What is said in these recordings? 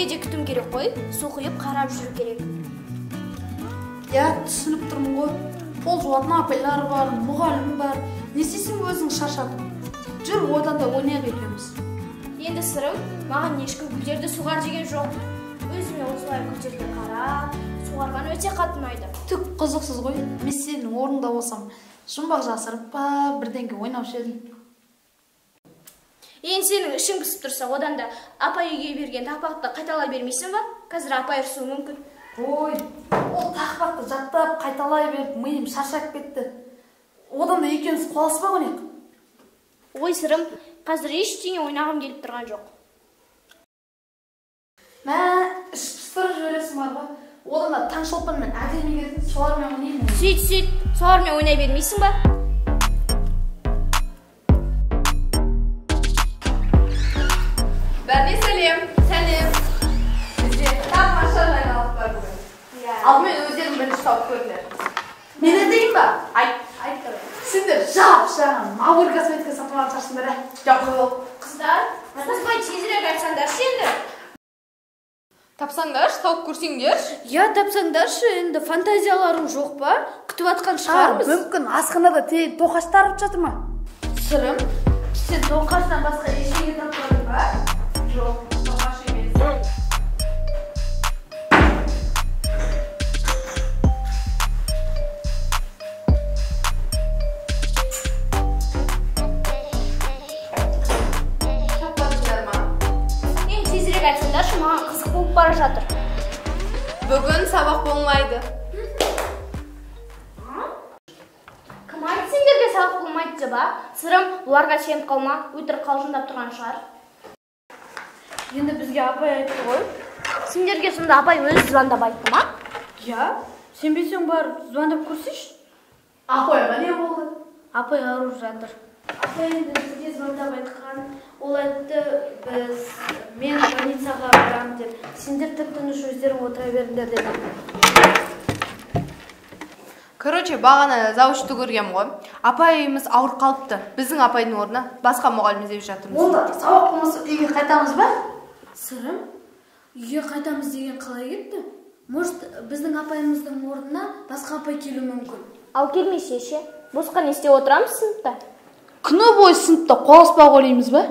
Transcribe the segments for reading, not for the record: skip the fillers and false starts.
кечкеже күтүм керек қой. Су құйып қарап жүру керек. Я түсініп тұрмын ғой. Пол жуатын апайлар бар, мұғалім бар. Не істейсің өзің шаршадың? Жүр, одан да ойнайық екеуміз. Енді сырым, маған ешкім гүлдерді суғар деген жоқ. Өзіме осылай гүлдерге қарап, суғарған өте қатты ұнайды. Түк қызықсыз ғой. Мен сенің орныңда болсам, жұмбақ жасырып па, бірдеңке ойнаушы едім. Енді сенің ішің пысып тұрса, одан да апай үйге берген тақпақты қайталай бермейсің ба? Қазір апай ұрсуы мүмкін. Ой, ол тақпақты жаттап, қайталай беріп, миым шаршап кетті. Одан да екеуміз қоласпа ойнайық. Ой, сырым, қазір ештеңе ойнағым келіп тұрған жоқ. Мә, іш пыстырып жібересің бар ғой. Одан да Таңшолпанмен әдемі келдің, солармен ойнаймын. Сөйт, солармен ойнай бермейсің ба? Бәріне сәлем. Сәлем. Бізде тамаша жаңалық бар бүгін. Алдымен өздерің бірінші тауып көріңдер. Мен айтайын ба? Айт. Сендер жап-жаңа набор косметика сатып алған шығарсыңдар, ә? Жоқ. Қыздар, қоспай тезірек айтсаңдаршы енді. Тапсаңдаршы, тауып көрсеңдерші. Я тапсаңдаршы, енді фантазияларың жоқ па? Күтіп атқан шығармыз. Мүмкін асханада тоқаш тарып жатыр ма? Сырым, Сен тоқаштан басқа ештеңе таппадың ба? Жоқ, тоқаш емес. айтсаңдаршы, маған қызық болып бара жатыр. Бүгін сабақ болмайды. Кім айтты сендерге сабақ болмайды деп, а? Сырым, оларға сеніп қалма, өтірік қалжыңдап тұрған шығар. Енді бізге апай айтты ғой. Сендерге сонда апай өзі звондап айтты ма? Я, сенбесең бар, звондап көрсейші. Апайға не болды? Апай ауырып жатыр. Апай енді бізге звондап айтқан. Ол айтты, мен больницаға барам деп, сендер тып-тыныш өздерің отыра беріңдер деді. Короче, бағана заучты көргем ғой. Апайымыз ауыр қалыпты. Біздің апайдың орнына басқа мұғалім іздеп жатырмыз. Онда сабақ болмаса үйге қайтамыз ба? Сырым, үйге қайтамыз деген қалай кетті? Может, біздің апайымыздың орнына басқа апай келуі мүмкін. Ал келмесе ше, босқа не істеп отырамыз сыныпта? Күні бойы сыныпта қоласпақ ойнаймыз ба?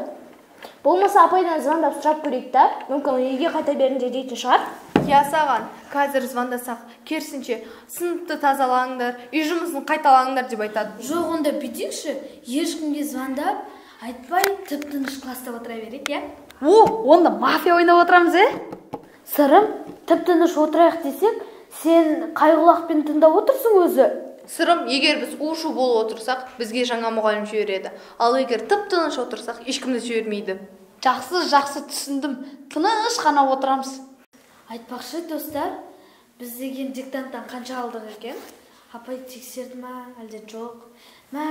Болмаса апайдан звондап сұрап көрейік та, мүмкін үйге қайта беріңдер дейтін шығар. Я саған, қазір звондасақ, керісінше сыныпты тазалаңдар, үй жұмысын қайталаңдар деп айтады. Жоқ, онда бүйтейікші, ешкімге звондап, айтпай тып-тыныш класста отыра берейік, я? Онда мафия ойнап отырамыз, Сырым, тып-тыныш отырайық десек, сен қай құлақпен тыңдап отырсың өзі? Сырым, егер біз у-шу болып отырсақ, бізге жаңа мұғалім жібереді. Ал егер тып-тыныш отырсақ, ешкімді жібермейді. Жақсы түсіндім. Тыныш қана отырамыз. Айтпақшы, достар, біз деген диктанттан қанша алдық екен? Апай тексерді ма, әлде жоқ? Мә,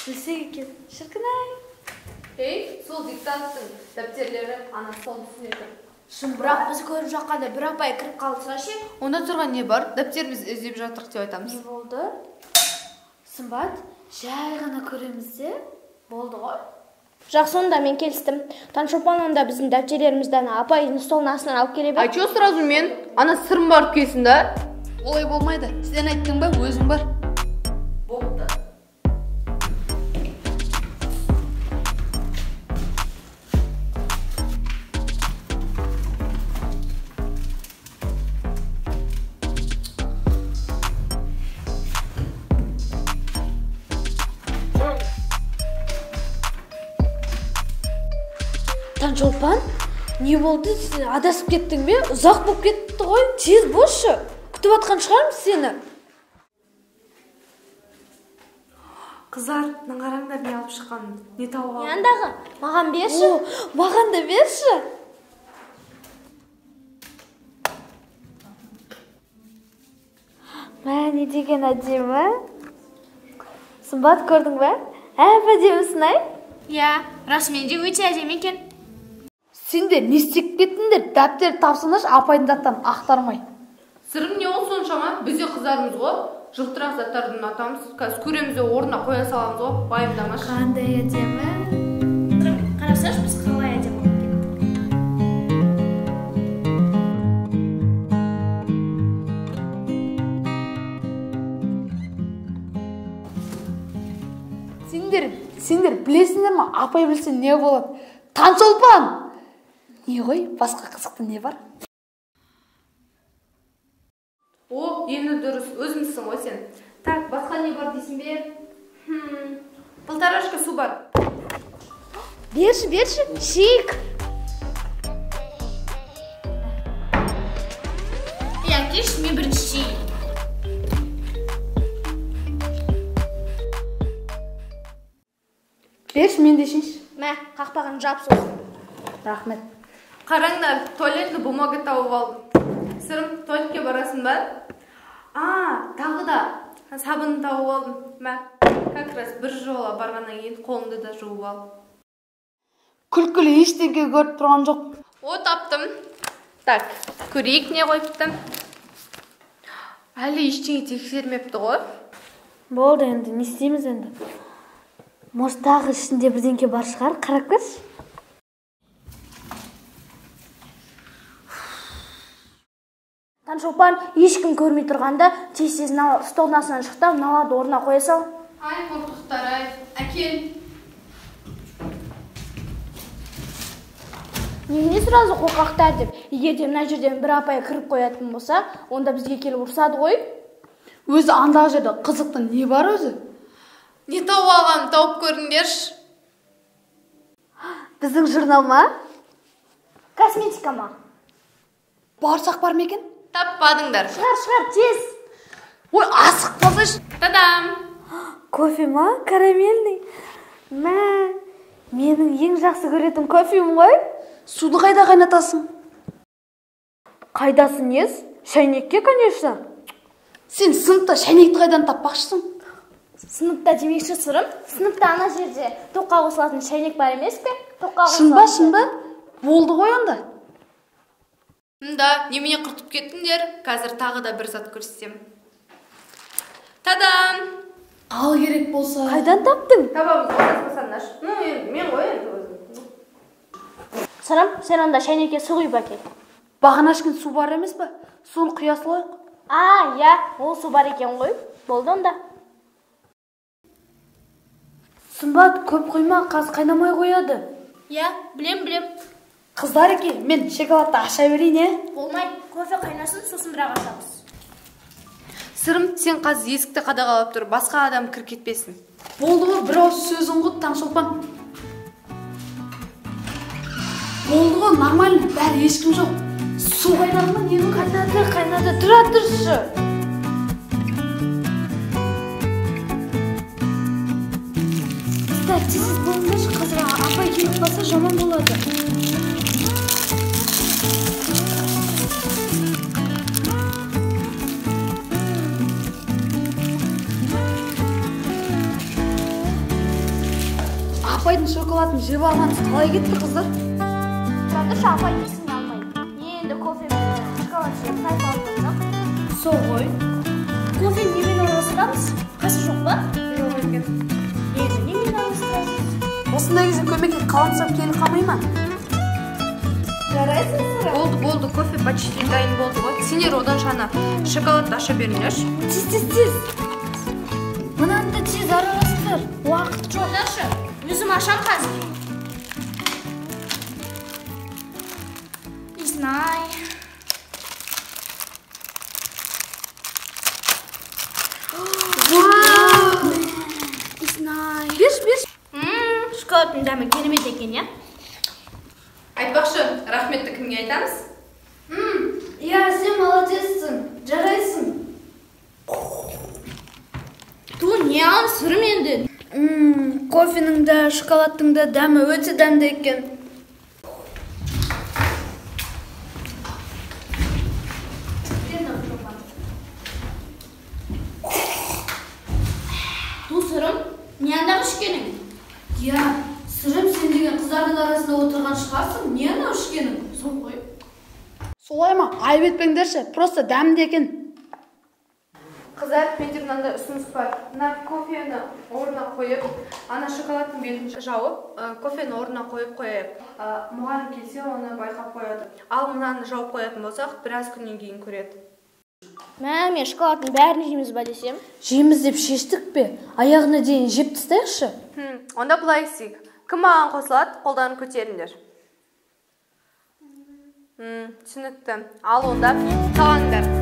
білсек екен, шіркін-ай. Сол диктанттың дәптерлері ана сол түсінеді. Бірақ біз көріп жаққанда бір апай кіріп қалса ше? Онда тұрған не бар? Дәптеріміз іздеп жатырық деп айтамыз. Не болды? Сымбат, жай ғана көреміз де, болды ғой? Жақсы, онда мен келістім. Таңшолпан онда біздің дәптерлерімізді апайдың столының астынан алып келе бер. Айтшы сразу мен, ана сырым барып келсін да. Олай болмайды. Сен айттың ба, өзің бар. Болды. Таңшолпан, не болды? Адасып кеттің бе? Ұзақ болып кетті ғой. Тез босшы. Күтіп атқан шығармыз сені. Қыздар, қараңдар не алып шыққанын, не тауып алып. Яндағы, маған берші. Маған да берші. Мә, не деген әдемі? Сымбат, көрдің бе? Әдемісің, ай? Я, расымен де өте әдемі екен. Сендер не істеп кеттіңдер? Дәптер тапсаңдаршы, апайдың заттарын ақтармай. Сырым не ол соншама? Біз де қыздарымыз ғой. Жылтырақ заттарды ұнатамыз. Қазір көреміз де орнына қоя саламыз ғой. Байымдамашы. Қандай әдемі. Қарасаш, біз қалай әдемі болып кеттік. сендер білесіңдер ма? Апай білсе не болады? Таңшолпан! Не ғой? Басқа қызықты не бар? О, енді дұрыс, өзімсің ғой сен. Так, басқа не бар дейсің бе? Полторашка су бар. Берші, шик. Кеш, мен бірінші шейін. Берші, мен де ішінші. Мә, қақпағын жап сосын. Рахмет. Қараңдар, туалетті бумага тауып алдым. Сырым, туалетке барасың ба? Тағы да сабын тауып алдым. Мә, как раз бір жола барғаннан кейін қолыңды да жуып ал. Күлкілі ештеңе көріп тұрған жоқ. О, таптым. Так, көрейік не қойыпты. Әлі ештеңе тексермепті ғой. Болды енді, не істейміз енді? Может, тағы ішінде бірдеңке бар шығар, қарап көрші. Таңшолпан, ешкім көрмей тұрғанда, тез столдың астынан шықты, мыналарды орнына қоя сал. Ай, қорқықтар, ай. Әкел. Неге сразу қорқақтар деп? Егер де мына жерден бір апай кіріп қоятын болса, онда бізге келіп ұрсады ғой. Өзі андағы жерде қызықты не бар өзі? Не тауып алғанын тауып көріңдерші. Біздің журнал ма? Косметика ма? Барсақ бар ма екен? Таппадыңдар. Шығар, тез. Ой, асық болсайшы. Тадам! Кофе ма? Карамельный? Мә, менің ең жақсы көретін кофем ғой. Суды қайда қайнатасың? Қайдасын ес? Шайнекке, конечно. Сен сыныпта шайнекті қайдан таппақшысың? Сыныпта демекші сырым? Сыныпта ана жерде тоққа қосылатын шайнек бар емес пе? Шын ба? Болды ғой онда. Да, немене құртып кеттіңдер? Қазір тағы да бір зат көрсетем. Тадам! Ал керек болса. Қайдан таптың? Табамыз, қосасанаш. Мен ғой енді өзім. Сырым, сен онда шайнекке су құйып әкел. Бағана ішкен су бар емес пе? Суын құя салайық. Я, ол су бар екен ғой. Болды онда. Сымбат, көп құйма, қаз қайнамай қояды. Я, білем. Қыздар еке, мен шоколадты аша берейін, не? Болмай, кофе қайнасын, сосын бірақ ашамыз. Сырым, сен қазір есікті қадағалап тұр, басқа адам кір кетпесін. Болды ғой, бір ауыз сөзің ғой, Таңшолпан. Болды ғой, нормально, бәрі ешкім жоқ. Су қайнады ма, нені Қайнады, тұра тұршы. Қыздар, тез болыңдаршы, қазір апай келіп қалса жаман болады. Апайдың шоколадын жеп алғаныңыз қалай кетті, қыздар? Тұршы, апай есіңе алмай. Енді кофе мен шоколад жеп қайпалдыңыз. Сол ғой. Кофе немен орналастырамыз? Қасы жоқ па? Жоқ екен. Енді немен орналастырамыз? Осындай кезде көмекке қалансам келі қалмай ма? Жарайсың сырым? Болды, кофе почти дайын болды ғой. Сендер одан шана шоколадты аша беріңдерші. Тез. Мынаны да тез араластыр. Уақыт жоқ. Дашы, өзім ашам қазір. Изнай. Изнай. Беш. Шоколадтың дәмі керемет екен, я? Айтпақшы, рахметті кімге айтамыз? Сен молодецсің, жарайсың. Не ал, сырым енді? Кофенің да, шоколадтың да дәмі өте дәмді екен. Сырым, не андағы ішкенің? Сырым, сен деген қыздардың арасында отырған шығарсың, не анау ішкенің? Сол ғой. Солай ма? Айып етпеңдерші, просто дәмді екен. Қыздар, менде мынандай ұсыныс бар. Мына кофені орнына қойып, ана шоколадтың бетін жауып, кофені орнына қойып қояйық. Мұғалім келсе, оны байқап қояды. Ал мынаны жауып қоятын болсақ, біраз күннен кейін көреді. Мен шоколадтың бәрін жейміз ба десем? Жейміз деп шештік пе? Аяғына дейін жеп тастайықшы. Онда былай істейік. Кім маған қосылады, қолдарын көтеріңдер. Түсінікті. Ал онда салаңдар.